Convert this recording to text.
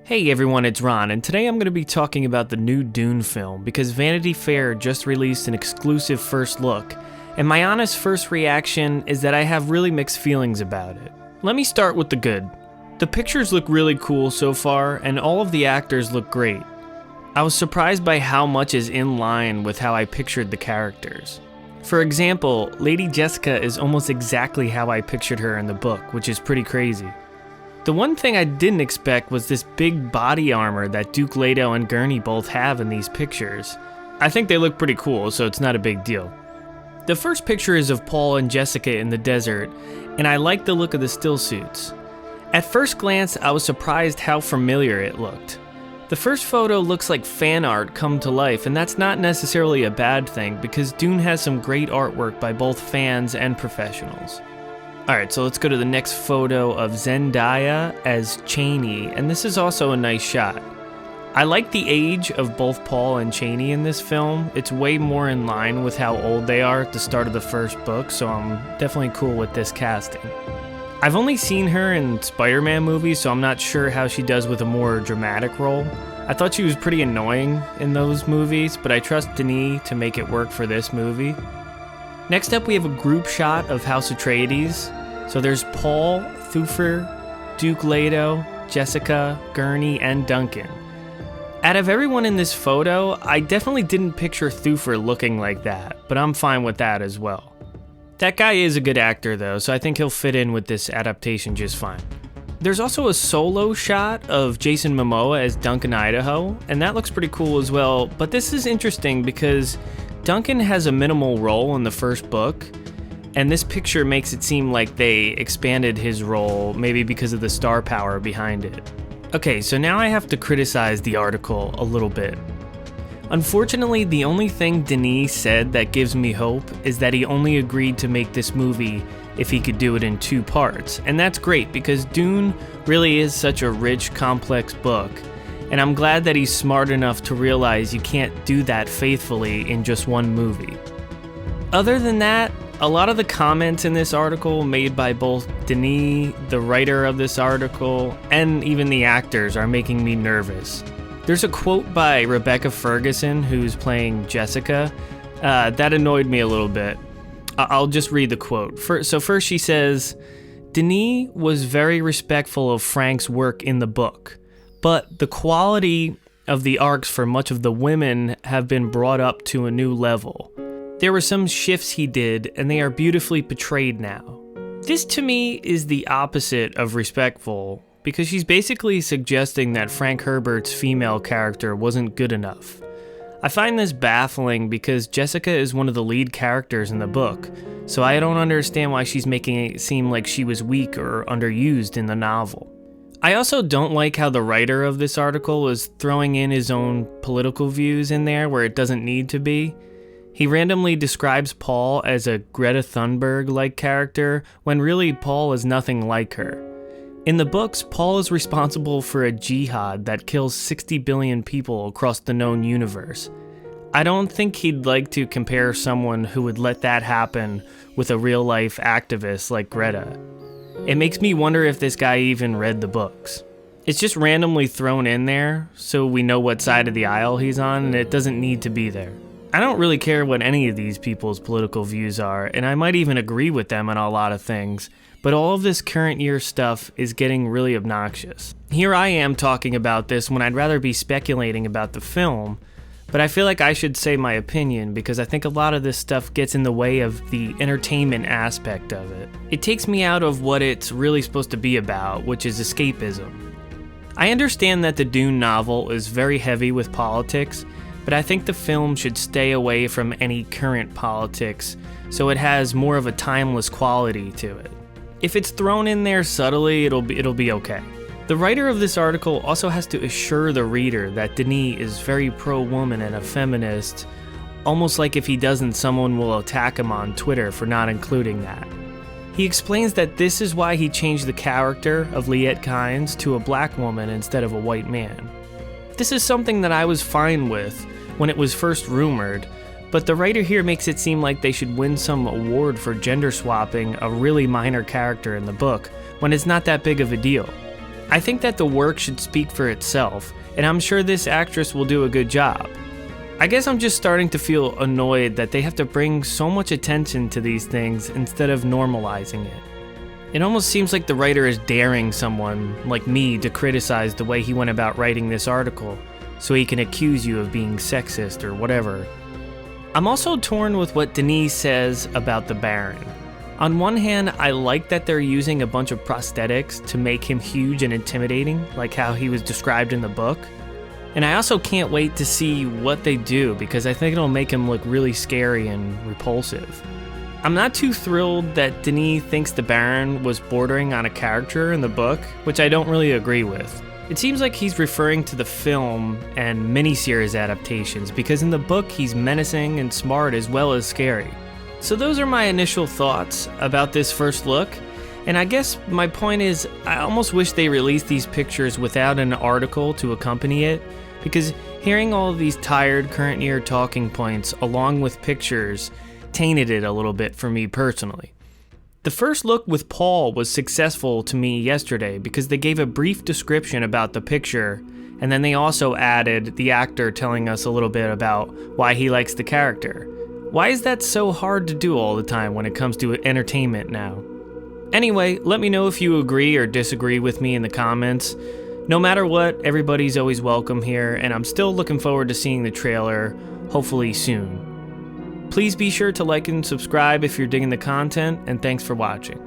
Hey everyone, it's Ron, and today I'm going to be talking about the new Dune film because Vanity Fair just released an exclusive first look, and my honest first reaction is that I have really mixed feelings about it. Let me start with the good. The pictures look really cool so far, and all of the actors look great. I was surprised by how much is in line with how I pictured the characters. For example, Lady Jessica is almost exactly how I pictured her in the book, which is pretty crazy. The one thing I didn't expect was this big body armor that Duke Leto and Gurney both have in these pictures. I think they look pretty cool, so it's not a big deal. The first picture is of Paul and Jessica in the desert, and I like the look of the still suits. At first glance, I was surprised how familiar it looked. The first photo looks like fan art come to life, and that's not necessarily a bad thing because Dune has some great artwork by both fans and professionals. Alright, so let's go to the next photo of Zendaya as Chani, and this is also a nice shot. I like the age of both Paul and Chani in this film. It's way more in line with how old they are at the start of the first book, so I'm definitely cool with this casting. I've only seen her in Spider-Man movies, so I'm not sure how she does with a more dramatic role. I thought she was pretty annoying in those movies, but I trust Denis to make it work for this movie. Next up, we have a group shot of House Atreides. So there's Paul, Thufir, Duke Leto, Jessica, Gurney, and Duncan. Out of everyone in this photo, I definitely didn't picture Thufir looking like that, but I'm fine with that as well. That guy is a good actor though, so I think he'll fit in with this adaptation just fine. There's also a solo shot of Jason Momoa as Duncan Idaho, and that looks pretty cool as well, but this is interesting because Duncan has a minimal role in the first book, and this picture makes it seem like they expanded his role, maybe because of the star power behind it. Okay, so now I have to criticize the article a little bit. Unfortunately, the only thing Denis said that gives me hope is that he only agreed to make this movie if he could do it in 2 parts, and that's great because Dune really is such a rich, complex book. And I'm glad that he's smart enough to realize you can't do that faithfully in just one movie. Other than that, a lot of the comments in this article made by both Denis, the writer of this article, and even the actors are making me nervous. There's a quote by Rebecca Ferguson, who's playing Jessica, that annoyed me a little bit. I'll just read the quote. So first she says, "Denis was very respectful of Frank's work in the book. But the quality of the arcs for much of the women have been brought up to a new level. There were some shifts he did, and they are beautifully portrayed now." This to me is the opposite of respectful, because she's basically suggesting that Frank Herbert's female character wasn't good enough. I find this baffling because Jessica is one of the lead characters in the book, so I don't understand why she's making it seem like she was weak or underused in the novel. I also don't like how the writer of this article is throwing in his own political views in there where it doesn't need to be. He randomly describes Paul as a Greta Thunberg-like character, when really Paul is nothing like her. In the books, Paul is responsible for a jihad that kills 60 billion people across the known universe. I don't think he'd like to compare someone who would let that happen with a real-life activist like Greta. It makes me wonder if this guy even read the books. It's just randomly thrown in there so we know what side of the aisle he's on, and it doesn't need to be there. I don't really care what any of these people's political views are, and I might even agree with them on a lot of things, but all of this current year stuff is getting really obnoxious. Here I am talking about this when I'd rather be speculating about the film, but I feel like I should say my opinion because I think a lot of this stuff gets in the way of the entertainment aspect of it. It takes me out of what it's really supposed to be about, which is escapism. I understand that the Dune novel is very heavy with politics, but I think the film should stay away from any current politics so it has more of a timeless quality to it. If it's thrown in there subtly, it'll be okay. The writer of this article also has to assure the reader that Denis is very pro-woman and a feminist, almost like if he doesn't, someone will attack him on Twitter for not including that. He explains that this is why he changed the character of Liet Kynes to a black woman instead of a white man. This is something that I was fine with when it was first rumored, but the writer here makes it seem like they should win some award for gender swapping a really minor character in the book when it's not that big of a deal. I think that the work should speak for itself, and I'm sure this actress will do a good job. I guess I'm just starting to feel annoyed that they have to bring so much attention to these things instead of normalizing it. It almost seems like the writer is daring someone like me to criticize the way he went about writing this article, so he can accuse you of being sexist or whatever. I'm also torn with what Denise says about the Baron. On one hand, I like that they're using a bunch of prosthetics to make him huge and intimidating, like how he was described in the book. And I also can't wait to see what they do, because I think it'll make him look really scary and repulsive. I'm not too thrilled that Denis thinks the Baron was bordering on a character in the book, which I don't really agree with. It seems like he's referring to the film and miniseries adaptations, because in the book he's menacing and smart as well as scary. So those are my initial thoughts about this first look, and I guess my point is I almost wish they released these pictures without an article to accompany it, because hearing all of these tired current year talking points along with pictures tainted it a little bit for me personally. The first look with Paul was successful to me yesterday because they gave a brief description about the picture, and then they also added the actor telling us a little bit about why he likes the character. Why is that so hard to do all the time when it comes to entertainment now? Anyway, let me know if you agree or disagree with me in the comments. No matter what, everybody's always welcome here, and I'm still looking forward to seeing the trailer, hopefully soon. Please be sure to like and subscribe if you're digging the content, and thanks for watching.